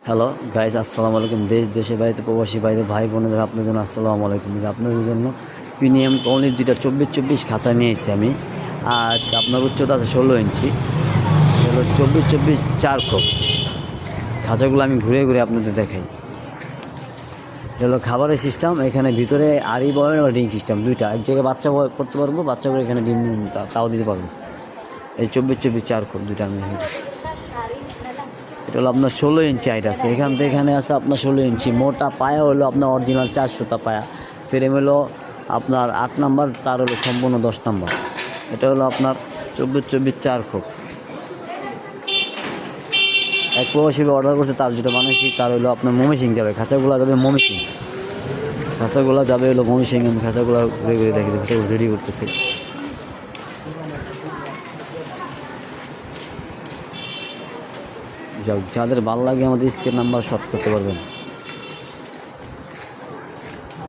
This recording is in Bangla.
হ্যালো গাইস, আসসালামু আলাইকুম। দেশে বাড়িতে প্রবাসী বাইরে ভাই বোনেদের আপনাদের জন্য আসসালামু আলাইকুম। আপনাদের জন্য প্রিমিয়াম কোয়ালিটির দুইটা 24-24 খাঁচা নিয়ে এসেছি আমি। আর আপনার উচ্চতা আছে 16 ইঞ্চি, হলো 24-24 4 খোপ। খাঁচাগুলো আমি ঘুরে ঘুরে আপনাদের দেখাই। হলো খাবারের সিস্টেম, এখানে ভিতরে আড়ি বয় বা ডিম সিস্টেম দুইটা, এক জায়গায় বাচ্চা করতে পারবো, বাচ্চা করে এখানে ডিম তাও দিতে পারবো। এই 24-24 4 খোপ দুইটা আমি এটা হলো আপনার 16 ইঞ্চি হাইট আছে, এখান থেকে এখানে আছে আপনার 16 ইঞ্চি। মোটা পায়া হলো আপনার অরিজিনাল 400টা পায়া, ফ্রেম হলো আপনার 8 নাম্বার, তার হলো সম্পূর্ণ 10 নাম্বার। এটা হলো আপনার 24-24 4 খোপ। এক প্রবাসী অর্ডার করছে, তার যেটা বানাইছি তার হলো আপনার মমিসিং যাবে, খাঁচাগুলো যাবে মমিসিং, খাঁচাগুলো যাবে হলো মমিসিং। আমি খাঁচাগুলো ঘুরে ঘুরে দেখি, খাঁচাগুলো রেডি করতেছি। যাদের ভালো লাগে আমাদের স্ক্রিন নাম্বার শর্ট করতে পারবেন।